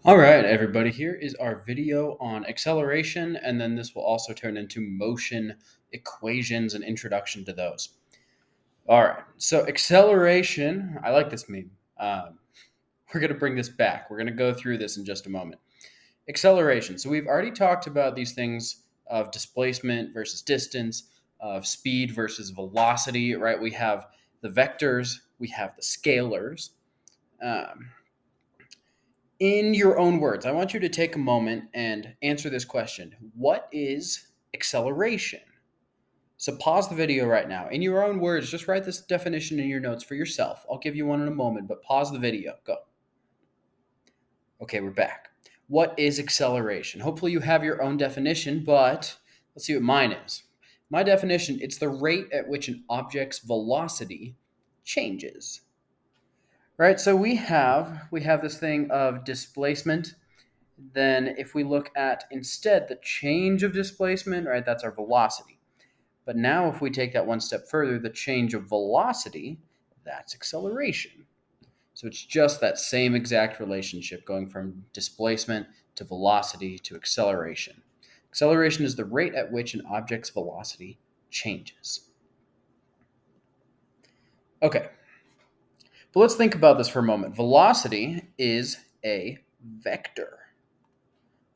All right, everybody, here is our video on acceleration, and then this will also turn into motion equations and introduction to those. All right, so acceleration, I like this meme. We're going to bring this back. We're going to go through this in just a moment. Acceleration. So we've already talked about these things of displacement versus distance, of speed versus velocity, right? We have the vectors, we have the scalars. Um, in your own words, I want you to take a moment and answer this question. What is acceleration? So pause the video right now. In your own words, just write this definition in your notes for yourself. I'll give you one in a moment, but pause the video. Go. Okay, we're back. What is acceleration? Hopefully you have your own definition, but let's see what mine is. My definition, it's the rate at which an object's velocity changes. Right? So we have this thing of displacement. Then if we look at instead the change of displacement, right, that's our velocity. But now if we take that one step further, the change of velocity, that's acceleration. So it's just that same exact relationship going from displacement to velocity to acceleration. Acceleration is the rate at which an object's velocity changes. Okay, but let's think about this for a moment. Velocity is a vector.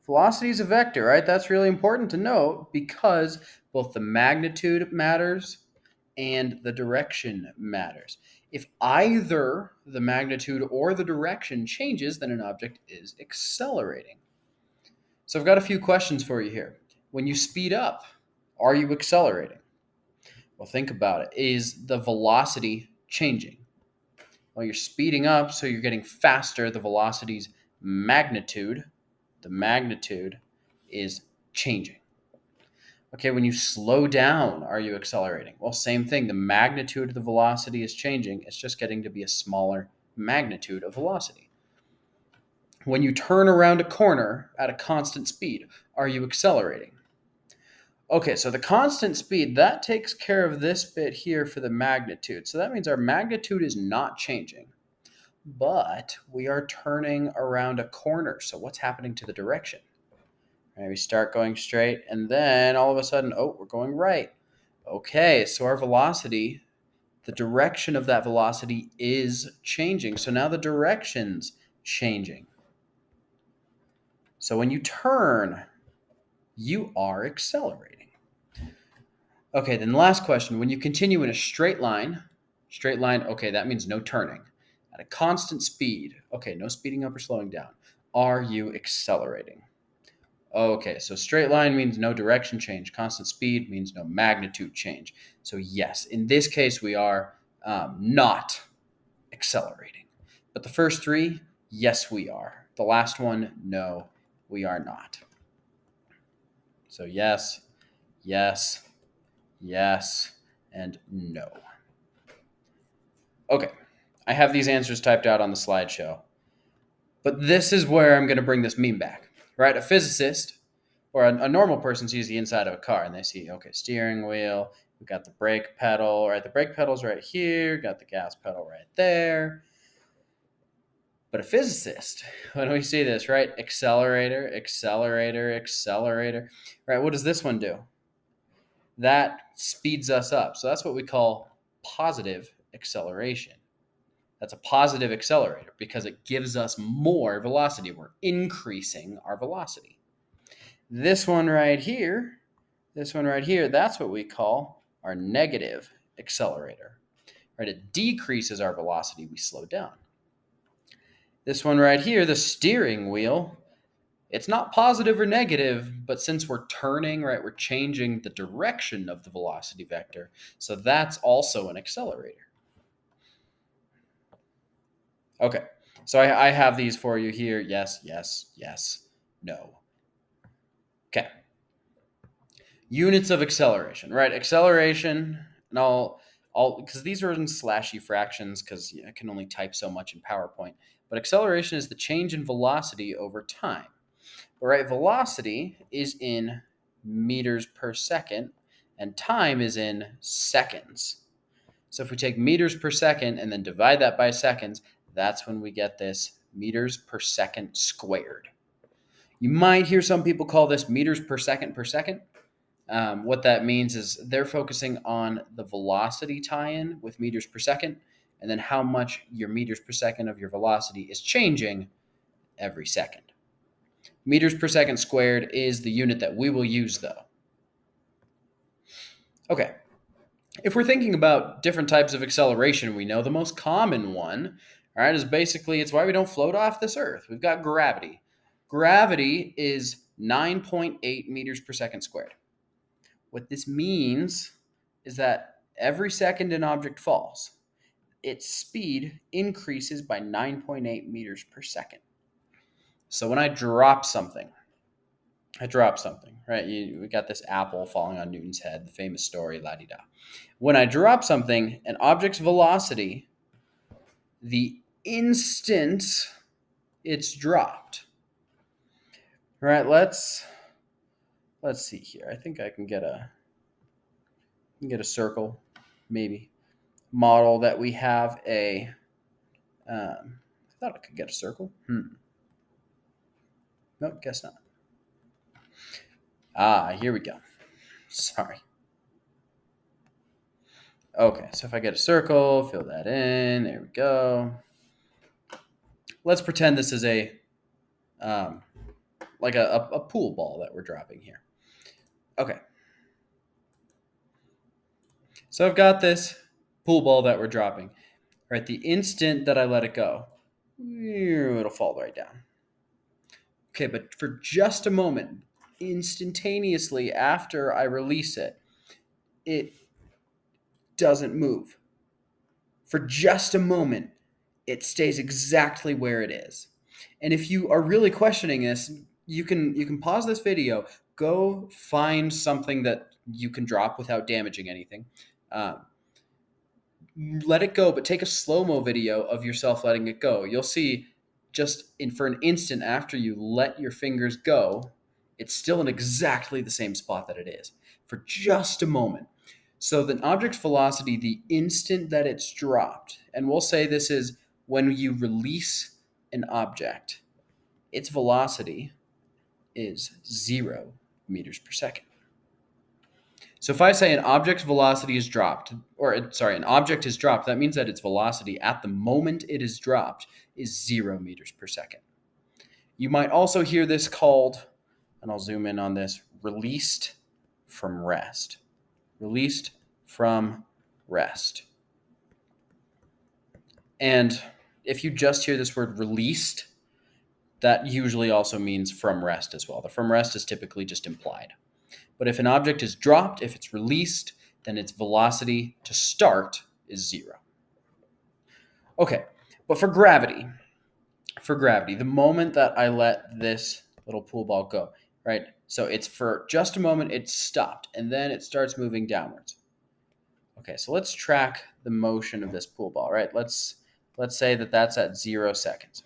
Velocity is a vector, right? That's really important to note because both the magnitude matters and the direction matters. If either the magnitude or the direction changes, then an object is accelerating. So I've got a few questions for you here. When you speed up, are you accelerating? Well, think about it. Is the velocity changing? Well, you're speeding up, so you're getting faster. The velocity's magnitude, the magnitude is changing. Okay, when you slow down, are you accelerating? Well, same thing. The magnitude of the velocity is changing. It's just getting to be a smaller magnitude of velocity. When you turn around a corner at a constant speed, are you accelerating? Okay, so the constant speed, that takes care of this bit here for the magnitude. So that means our magnitude is not changing, but we are turning around a corner. So what's happening to the direction? Right, we start going straight, and then all of a sudden, oh, we're going right. Okay, so our velocity, the direction of that velocity is changing. So now the direction's changing. So when you turn, you are accelerating. Okay, then the last question. When you continue in a straight line, okay, that means no turning. At a constant speed, okay, no speeding up or slowing down. Are you accelerating? Okay, so straight line means no direction change. Constant speed means no magnitude change. So yes, in this case, we are not accelerating. But the first three, yes, we are. The last one, no, we are not. So yes, yes, yes, and no. Okay, I have these answers typed out on the slideshow. But this is where I'm going to bring this meme back, right? A physicist or a normal person sees the inside of a car and they see, okay, steering wheel, we've got the brake pedal, right? The brake pedal's right here, got the gas pedal right there. But a physicist, when we see this, right? Accelerator, accelerator, accelerator, right? What does this one do? That speeds us up. So that's what we call positive acceleration. That's a positive accelerator because it gives us more velocity. We're increasing our velocity. This one right here, that's what we call our negative accelerator. Right? It decreases our velocity. We slow down. This one right here, the steering wheel, it's not positive or negative, but since we're turning, right, we're changing the direction of the velocity vector. So that's also an accelerator. Okay, so I have these for you here. Yes, yes, yes, no. Okay. Units of acceleration, right? Acceleration, and all because these are in slashy fractions because I can only type so much in PowerPoint. But acceleration is the change in velocity over time. But right, velocity is in meters per second, and time is in seconds. So if we take meters per second and then divide that by seconds, that's when we get this meters per second squared. You might hear some people call this meters per second per second. What that means is they're focusing on the velocity tie-in with meters per second, and then how much your meters per second of your velocity is changing every second. Meters per second squared is the unit that we will use, though. Okay, if we're thinking about different types of acceleration, we know the most common one, all right, is basically it's why we don't float off this earth. We've got gravity. Gravity is 9.8 meters per second squared. What this means is that every second an object falls, its speed increases by 9.8 meters per second. So when I drop something, right? We got this apple falling on Newton's head, the famous story, la-di-da. When I drop something, an object's velocity, the instant it's dropped. All right, let's see here. I think I can get a circle, maybe. Model that we have I thought I could get a circle. Nope, guess not. Here we go. Sorry. Okay, so if I get a circle, fill that in. There we go. Let's pretend this is a like a pool ball that we're dropping here. Okay. So I've got this pool ball that we're dropping. Right, the instant that I let it go, it'll fall right down. Okay, but for just a moment, instantaneously after I release it, it doesn't move. For just a moment, it stays exactly where it is. And if you are really questioning this, you can pause this video, go find something that you can drop without damaging anything. Let it go, but take a slow-mo video of yourself letting it go. You'll see for an instant after you let your fingers go, it's still in exactly the same spot that it is for just a moment. So the object's velocity, the instant that it's dropped, and we'll say this is when you release an object, its velocity is 0 meters per second. So if I say an object's velocity is dropped, an object is dropped, that means that its velocity at the moment it is dropped is 0 meters per second. You might also hear this called, and I'll zoom in on this, released from rest. Released from rest. And if you just hear this word released, that usually also means from rest as well. The from rest is typically just implied. But if an object is dropped, if it's released, then its velocity to start is 0. Okay, but for gravity, the moment that I let this little pool ball go, right? So it's for just a moment, it's stopped, and then it starts moving downwards. Okay, so let's track the motion of this pool ball, right? Let's say that that's at 0 seconds.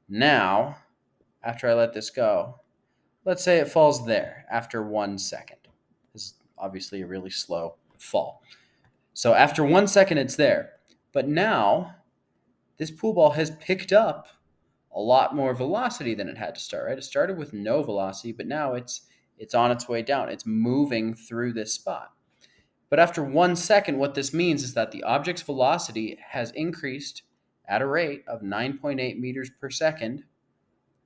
Now, after I let this go, let's say it falls there after 1 second. This is obviously a really slow fall. So after 1 second, it's there. But now, this pool ball has picked up a lot more velocity than it had to start, right? It started with no velocity, but now it's on its way down. It's moving through this spot. But after 1 second, what this means is that the object's velocity has increased at a rate of 9.8 meters per second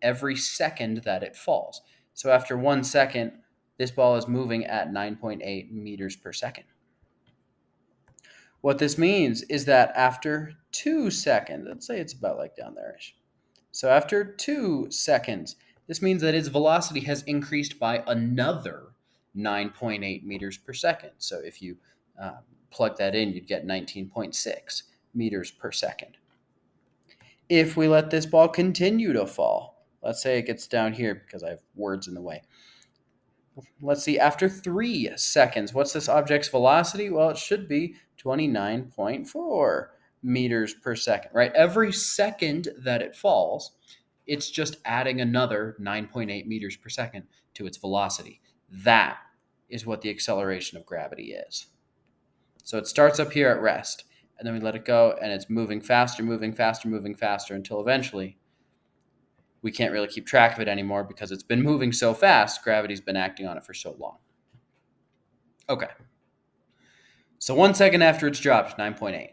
every second that it falls. So after 1 second, this ball is moving at 9.8 meters per second. What this means is that after 2 seconds, let's say it's about like down there-ish. So after 2 seconds, this means that its velocity has increased by another 9.8 meters per second. So if you plug that in, you'd get 19.6 meters per second. If we let this ball continue to fall, let's say it gets down here because I have words in the way. Let's see, after 3 seconds, what's this object's velocity? Well, it should be 29.4 meters per second, right? Every second that it falls, it's just adding another 9.8 meters per second to its velocity. That is what the acceleration of gravity is. So it starts up here at rest, and then we let it go, and it's moving faster, moving faster, moving faster, until eventually we can't really keep track of it anymore because it's been moving so fast. Gravity's been acting on it for so long. Okay. So 1 second after it's dropped, 9.8.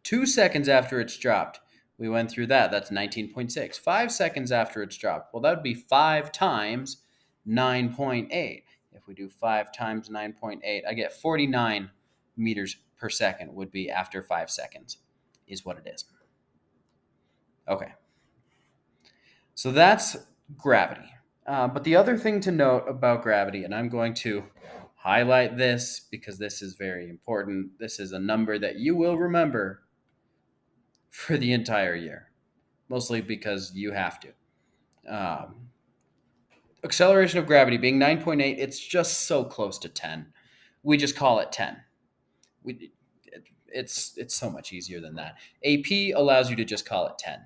2 seconds after it's dropped, we went through that. That's 19.6. 5 seconds after it's dropped, well, that would be 5 times 9.8. If we do 5 times 9.8, I get 49 meters per second would be after 5 seconds, is what it is. Okay. So that's gravity. But the other thing to note about gravity, and I'm going to highlight this because this is very important. This is a number that you will remember for the entire year, mostly because you have to. Acceleration of gravity being 9.8, it's just so close to 10. We just call it 10. It's so much easier than that. AP allows you to just call it 10.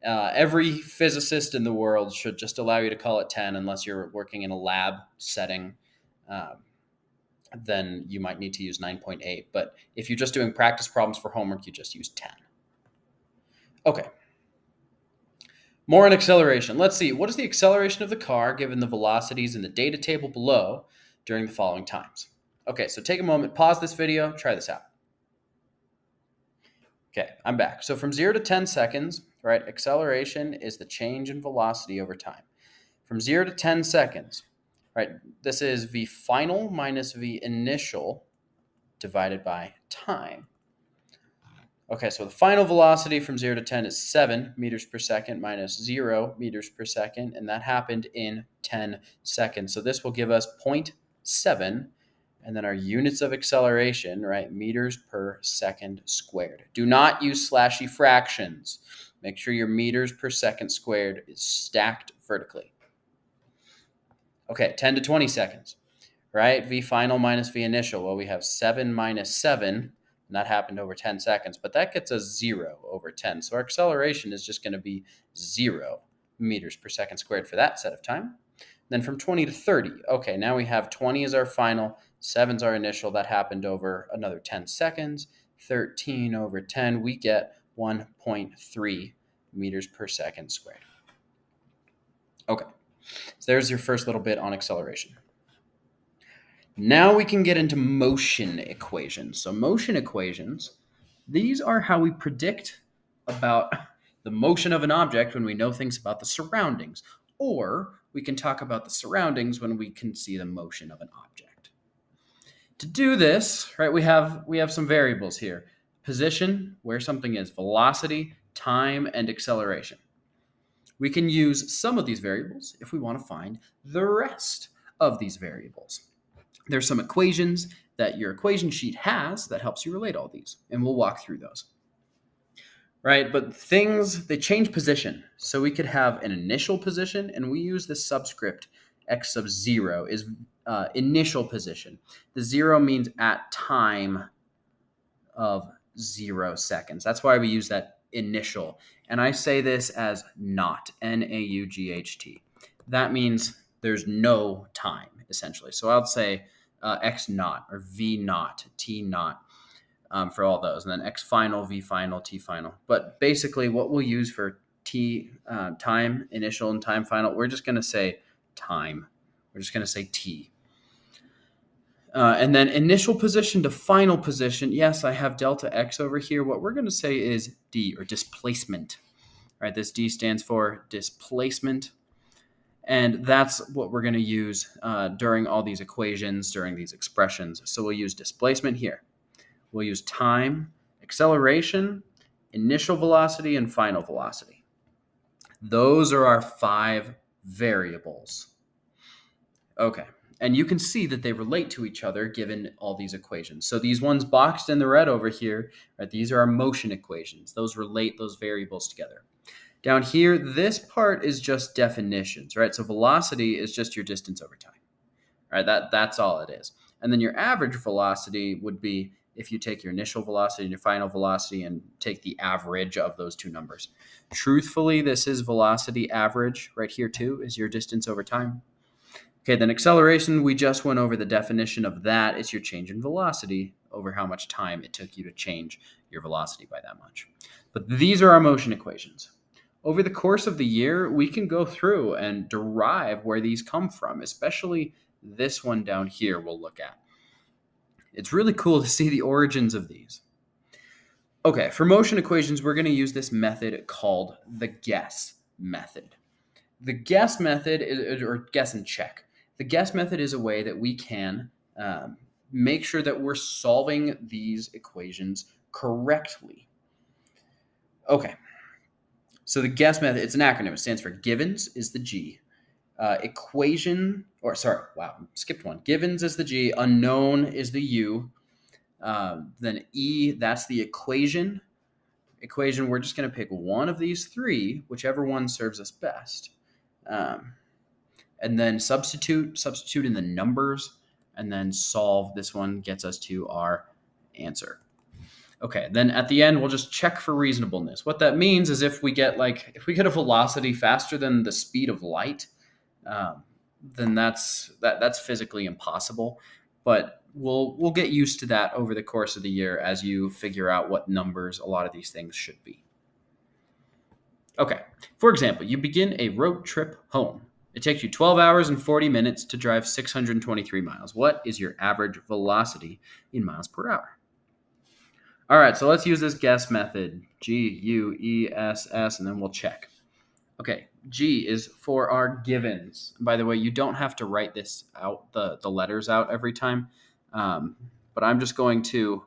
Every physicist in the world should just allow you to call it 10 unless you're working in a lab setting. Then you might need to use 9.8. But if you're just doing practice problems for homework, you just use 10. Okay. More on acceleration. Let's see. What is the acceleration of the car given the velocities in the data table below during the following times? Okay, so take a moment, pause this video, try this out. Okay, I'm back. So from 0 to 10 seconds, right, acceleration is the change in velocity over time. From 0 to 10 seconds, right, this is v final minus v initial divided by time. Okay, so the final velocity from 0 to 10 is 7 meters per second minus 0 meters per second, and that happened in 10 seconds. So this will give us 0.7, and then our units of acceleration, right, meters per second squared. Do not use slashy fractions. Make sure your meters per second squared is stacked vertically. Okay, 10 to 20 seconds, right? V final minus V initial. Well, we have 7 minus 7, and that happened over 10 seconds, but that gets us 0 over 10. So our acceleration is just going to be 0 meters per second squared for that set of time. Then from 20 to 30, okay, now we have 20 as our final, 7's our initial. That happened over another 10 seconds. 13 over 10, we get 1.3 meters per second squared. Okay, so there's your first little bit on acceleration. Now we can get into motion equations. So motion equations, these are how we predict about the motion of an object when we know things about the surroundings. Or we can talk about the surroundings when we can see the motion of an object. To do this, right, we have some variables here. Position, where something is, velocity, time, and acceleration. We can use some of these variables if we want to find the rest of these variables. There's some equations that your equation sheet has that helps you relate all these, and we'll walk through those. Right, but things, they change position. So we could have an initial position, and we use the subscript x sub 0 is initial position. The 0 means at time of 0 seconds. That's why we use that initial. And I say this as naught, N-A-U-G-H-T. That means there's no time, essentially. So I'll say x naught or v naught, t naught. For all those, and then x final, v final, t final. But basically what we'll use for t time initial and time final, we're just going to say time. We're just going to say t. And then initial position to final position, yes, I have delta x over here. What we're going to say is d, or displacement. Right, this d stands for displacement. And that's what we're going to use during all these equations, during these expressions. So we'll use displacement here. We'll use time, acceleration, initial velocity, and final velocity. Those are our 5 variables. Okay, and you can see that they relate to each other given all these equations. So these ones boxed in the red over here, right, these are our motion equations. Those relate those variables together. Down here, this part is just definitions, right? So velocity is just your distance over time, right? That's all it is. And then your average velocity would be if you take your initial velocity and your final velocity and take the average of those two numbers. Truthfully, this is velocity average right here too, is your distance over time. Okay, then acceleration, we just went over the definition of that. It's your change in velocity over how much time it took you to change your velocity by that much. But these are our motion equations. Over the course of the year, we can go through and derive where these come from, especially this one down here we'll look at. It's really cool to see the origins of these. Okay, for motion equations, we're going to use this method called the guess method. The guess method or guess and check. The guess method is a way that we can make sure that we're solving these equations correctly. Okay, so the guess method, it's an acronym. It stands for givens is the G. Skipped one. Givens is the G. Unknown is the U. Then E, that's the equation. We're just going to pick one of these three, whichever one serves us best. And then substitute in the numbers, and then solve. This one gets us to our answer. Okay, then at the end, we'll just check for reasonableness. What that means is if we get a velocity faster than the speed of light, then that's physically impossible. But we'll get used to that over the course of the year as you figure out what numbers a lot of these things should be. Okay, for example, you begin a road trip home. It takes you 12 hours and 40 minutes to drive 623 miles. What is your average velocity in miles per hour? All right, so let's use this guess method. G-U-E-S-S, and then we'll check. Okay, G is for our givens. By the way, you don't have to write this out, the letters out every time, but I'm just going to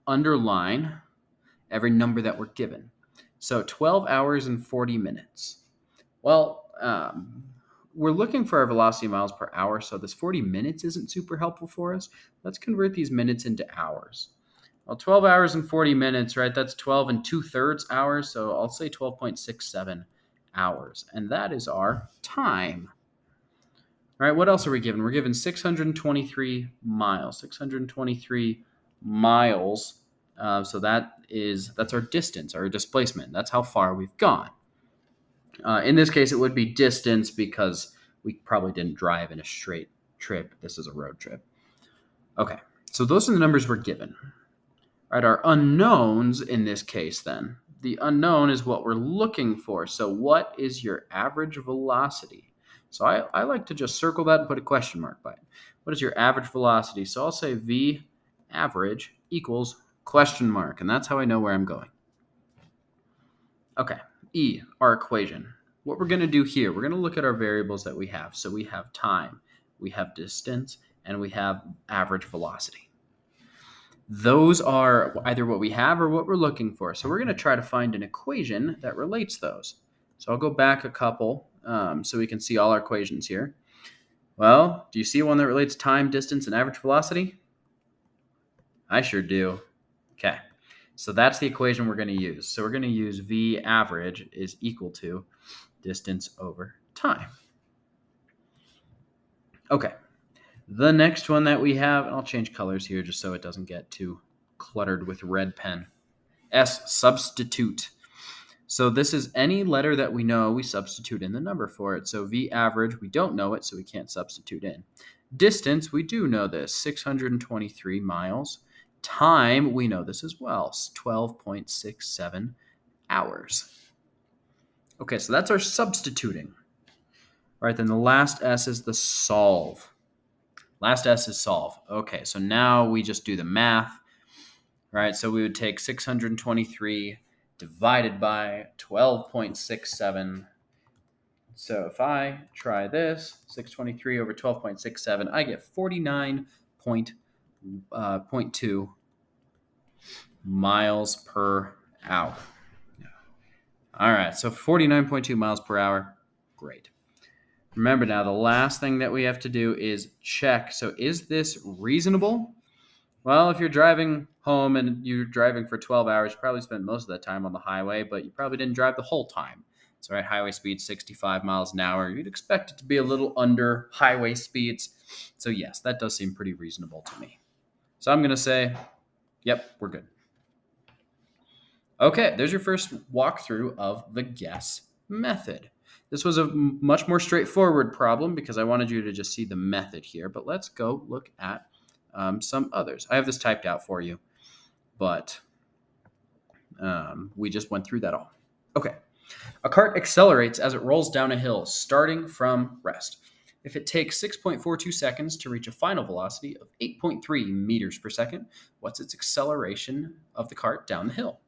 underline every number that we're given. So 12 hours and 40 minutes. Well, we're looking for our velocity in miles per hour, so this 40 minutes isn't super helpful for us. Let's convert these minutes into hours. Well, 12 hours and 40 minutes, right? That's 12 and 2/3 hours, so I'll say 12.67 hours. And that is our time. All right, what else are we given? We're given 623 miles. 623 miles. So that's our distance, our displacement. That's how far we've gone. In this case, it would be distance because we probably didn't drive in a straight trip. This is a road trip. Okay, so those are the numbers we're given. All right, our unknowns in this case then. The unknown is what we're looking for. So what is your average velocity? So I like to just circle that and put a question mark by it. What is your average velocity? So I'll say V average equals question mark, and that's how I know where I'm going. Okay, E, our equation. What we're going to do here, we're going to look at our variables that we have. So we have time, we have distance, and we have average velocity. Those are either what we have or what we're looking for. So we're going to try to find an equation that relates those. So I'll go back a couple so we can see all our equations here. Well, do you see one that relates time, distance, and average velocity? I sure do. Okay, so that's the equation we're going to use. So we're going to use V average is equal to distance over time. Okay. The next one that we have, and I'll change colors here just so it doesn't get too cluttered with red pen. S, substitute. So this is any letter that we know, we substitute in the number for it. So V average, we don't know it, so we can't substitute in. Distance, we do know this, 623 miles. Time, we know this as well, 12.67 hours. Okay, so that's our substituting. All right, then the last S is the solve. Last S is solve. Okay, so now we just do the math, right? So we would take 623 divided by 12.67. So if I try this, 623 over 12.67, I get 49.2 miles per hour. All right, so 49.2 miles per hour. Great. Remember now, the last thing that we have to do is check. So is this reasonable? Well, if you're driving home and you're driving for 12 hours, you probably spent most of that time on the highway, but you probably didn't drive the whole time. So at highway speed 65 miles an hour, you'd expect it to be a little under highway speeds. So yes, that does seem pretty reasonable to me. So I'm going to say, yep, we're good. Okay, there's your first walkthrough of the guess method. This was a much more straightforward problem because I wanted you to just see the method here. But let's go look at some others. I have this typed out for you, but we just went through that all. Okay. A cart accelerates as it rolls down a hill, starting from rest. If it takes 6.42 seconds to reach a final velocity of 8.3 meters per second, what's its acceleration of the cart down the hill?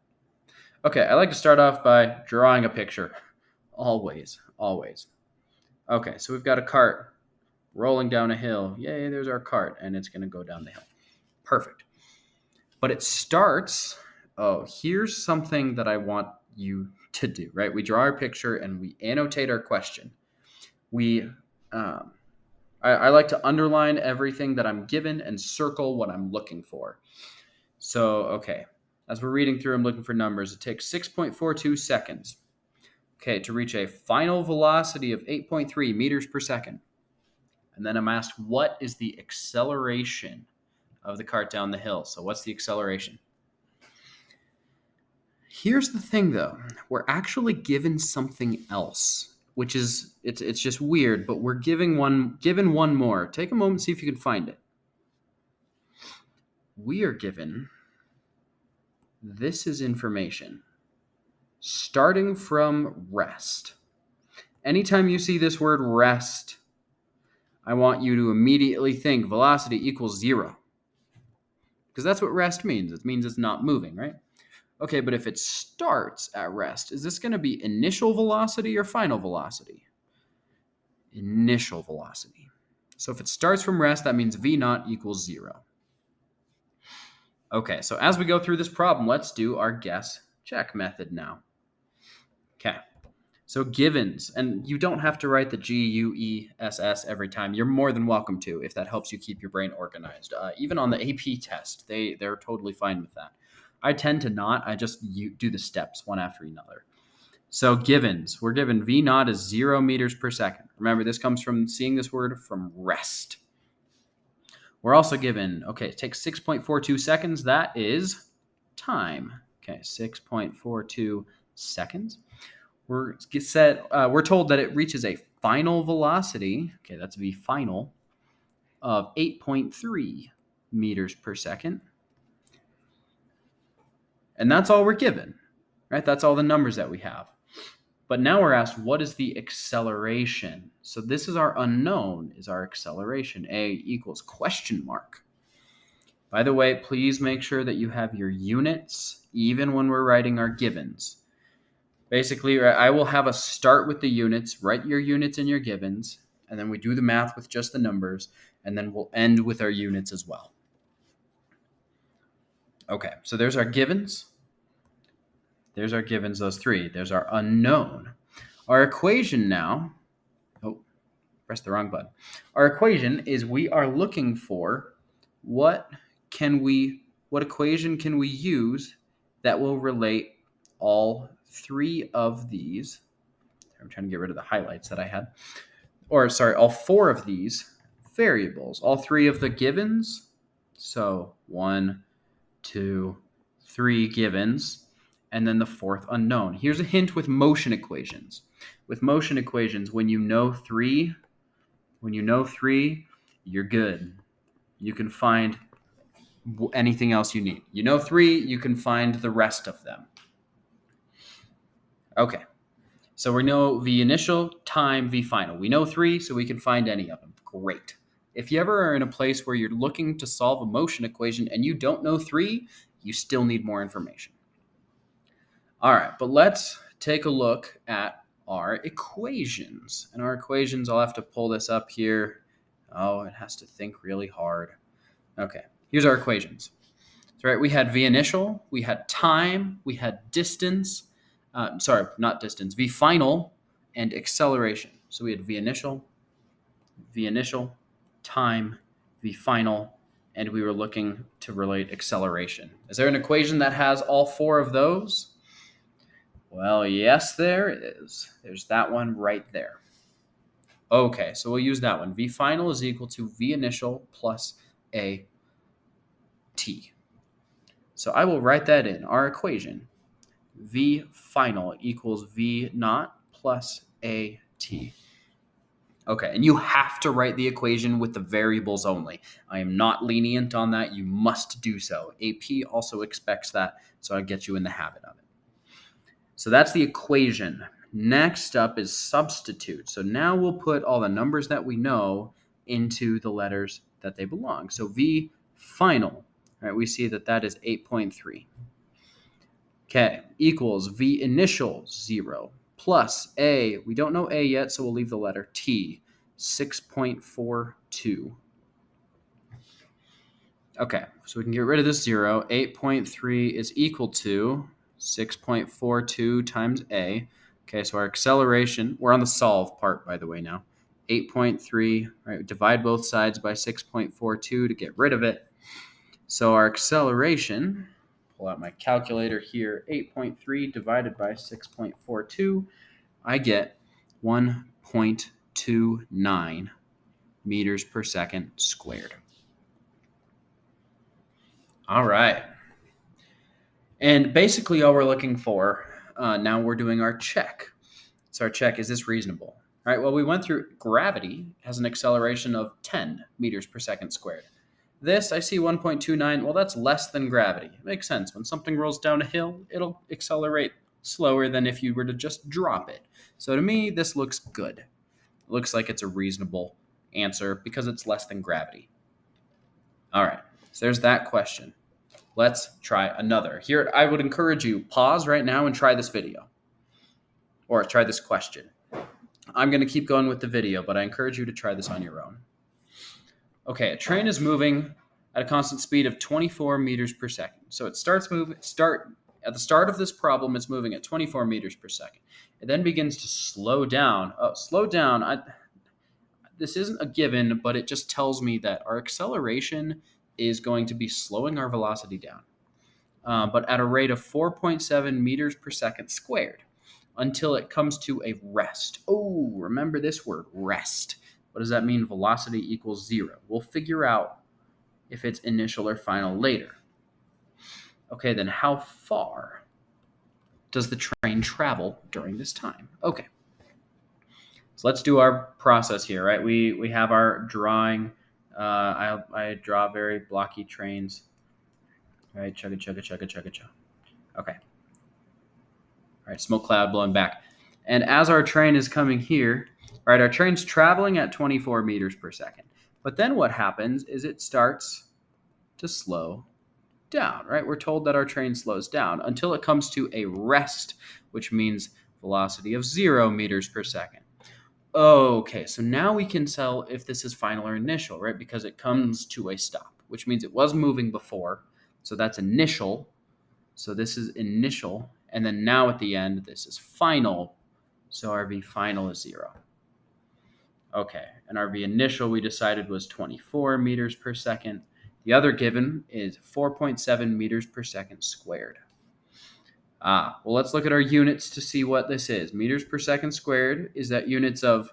Okay, I like to start off by drawing a picture. Always. Okay, so we've got a cart rolling down a hill. Yay, there's our cart, and it's going to go down the hill. Perfect. But it starts, here's something that I want you to do, right? We draw our picture and we annotate our question. I like to underline everything that I'm given and circle what I'm looking for. So, okay, as we're reading through, I'm looking for numbers. It takes 6.42 seconds, okay, to reach a final velocity of 8.3 meters per second. And then I'm asked, what is the acceleration of the cart down the hill? So what's the acceleration? Here's the thing, though. We're actually given something else, which is, it's just weird, but we're given one more. Take a moment, see if you can find it. We are given, this is information, starting from rest. Anytime you see this word rest, I want you to immediately think velocity equals 0. Because that's what rest means. It means it's not moving, right? Okay, but if it starts at rest, is this going to be initial velocity or final velocity? Initial velocity. So if it starts from rest, that means V naught equals 0. Okay, so as we go through this problem, let's do our guess check method now. Okay, so givens, and you don't have to write the GUESS every time. You're more than welcome to if that helps you keep your brain organized. Even on the AP test, they're totally fine with that. I tend to not. I just do the steps one after another. So givens, we're given V naught is 0 meters per second. Remember, this comes from seeing this word from rest. We're also given, okay, it takes 6.42 seconds. That is time. Okay, 6.42 seconds. We're told that it reaches a final velocity, okay, that's V final, of 8.3 meters per second. And that's all we're given, right? That's all the numbers that we have. But now we're asked, what is the acceleration? So this is our unknown, is our acceleration. A equals question mark. By the way, please make sure that you have your units, even when we're writing our givens. Basically, I will have us start with the units, write your units in your givens, and then we do the math with just the numbers, and then we'll end with our units as well. Okay, so there's our givens. There's our givens, those three. There's our unknown. Our equation now, press the wrong button. Our equation is we are looking for what equation can we use that will relate all three of these. I'm trying to get rid of the highlights that I had. All four of these variables, all three of the givens. So 1, 2, 3 givens, and then the fourth unknown. Here's a hint with motion equations. With motion equations, when you know three, you're good. You can find anything else you need. You know three, you can find the rest of them. Okay, so we know V initial, time, V final. We know three, so we can find any of them. Great. If you ever are in a place where you're looking to solve a motion equation and you don't know three, you still need more information. All right, but let's take a look at our equations. And our equations, I'll have to pull this up here. Oh, it has to think really hard. Okay, here's our equations. So, right, we had V initial, we had time, we had distance. Not distance, V final, and acceleration. So we had V initial, time, V final, and we were looking to relate acceleration. Is there an equation that has all four of those? Well, yes, there is. There's that one right there. Okay, so we'll use that one. V final is equal to V initial plus a t. So I will write that in our equation. V final equals V naught plus AT. Okay, and you have to write the equation with the variables only. I am not lenient on that. You must do so. AP also expects that, so I get you in the habit of it. So that's the equation. Next up is substitute. So now we'll put all the numbers that we know into the letters that they belong. So V final, right? We see that that is 8.3. Okay, equals V initial 0 plus A. We don't know A yet, so we'll leave the letter T, 6.42. Okay, so we can get rid of this 0. 8.3 is equal to 6.42 times A. Okay, so our acceleration, we're on the solve part, by the way, now. 8.3, right? Divide both sides by 6.42 to get rid of it. So our acceleration, pull out my calculator here, 8.3 divided by 6.42, I get 1.29 meters per second squared. All right. And basically all we're looking for, now we're doing our check. So our check, is this reasonable? All right, well, we went through gravity has an acceleration of 10 meters per second squared. This, I see 1.29. Well, that's less than gravity. It makes sense. When something rolls down a hill, it'll accelerate slower than if you were to just drop it. So to me, this looks good. It looks like it's a reasonable answer because it's less than gravity. All right, so there's that question. Let's try another. Here, I would encourage you, pause right now and try this video. Or try this question. I'm going to keep going with the video, but I encourage you to try this on your own. Okay, a train is moving at a constant speed of 24 meters per second. So it at the start of this problem, it's moving at 24 meters per second. It then begins to slow down. Slow down. This isn't a given, but it just tells me that our acceleration is going to be slowing our velocity down, but at a rate of 4.7 meters per second squared until it comes to a rest. Oh, remember this word, rest. What does that mean? Velocity equals 0. We'll figure out if it's initial or final later. Okay, then how far does the train travel during this time? Okay, so let's do our process here, right? We have our drawing. I draw very blocky trains. All right, chugga, chugga, chugga, chugga, chugga. Okay. All right, smoke cloud blowing back. And as our train is coming here, right, our train's traveling at 24 meters per second. But then what happens is it starts to slow down, right? We're told that our train slows down until it comes to a rest, which means velocity of 0 meters per second. Okay, so now we can tell if this is final or initial, right? Because it comes to a stop, which means it was moving before. So that's initial. So this is initial. And then now at the end, this is final. So our V final is 0. Okay, and our V initial we decided was 24 meters per second. The other given is 4.7 meters per second squared. Well, let's look at our units to see what this is. Meters per second squared, is that units of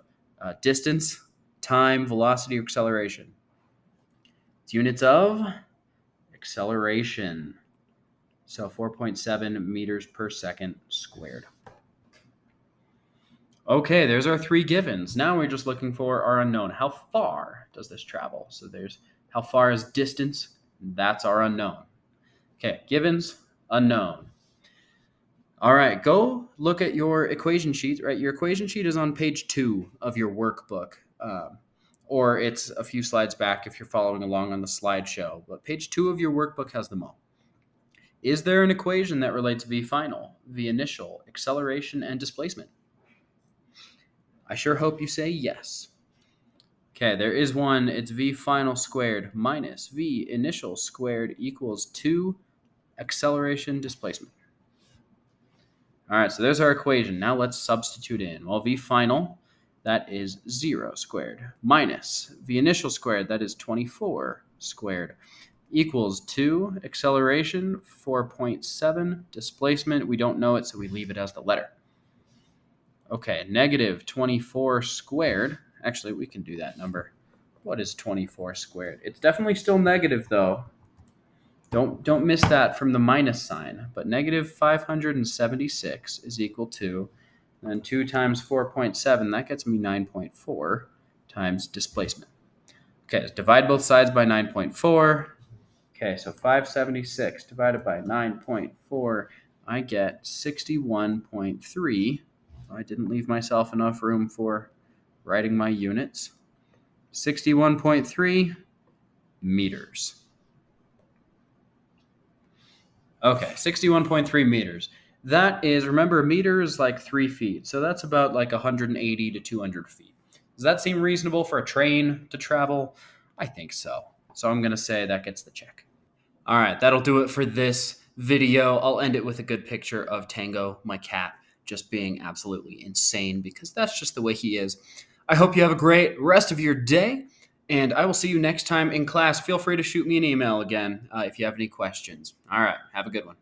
distance, time, velocity, or acceleration? It's units of acceleration. So 4.7 meters per second squared. Okay, there's our 3 givens. Now we're just looking for our unknown. How far does this travel? So there's how far is distance. That's our unknown. Okay, givens, unknown. All right, go look at your equation sheet, right? Your equation sheet is on page 2 of your workbook, or it's a few slides back if you're following along on the slideshow. But page 2 of your workbook has them all. Is there an equation that relates V final, V initial, acceleration, and displacement? I sure hope you say yes. Okay, there is one. It's V final squared minus V initial squared equals 2 acceleration displacement. All right, so there's our equation. Now let's substitute in. Well, V final, that is 0 squared, minus V initial squared, that is 24 squared, equals 2 acceleration, 4.7 displacement. We don't know it, so we leave it as the letter. Okay, negative 24 squared. Actually, we can do that number. What is 24 squared? It's definitely still negative, though. Don't miss that from the minus sign. But negative 576 is equal to And 2 times 4.7, that gets me 9.4 times displacement. Okay, let's divide both sides by 9.4. Okay, so 576 divided by 9.4, I get 61.3. I didn't leave myself enough room for writing my units. 61.3 meters. Okay, 61.3 meters. That is, remember, a meter is like 3 feet. So that's about like 180 to 200 feet. Does that seem reasonable for a train to travel? I think so. So I'm going to say that gets the check. All right, that'll do it for this video. I'll end it with a good picture of Tango, my cat, just being absolutely insane because that's just the way he is. I hope you have a great rest of your day, and I will see you next time in class. Feel free to shoot me an email again if you have any questions. All right, have a good one.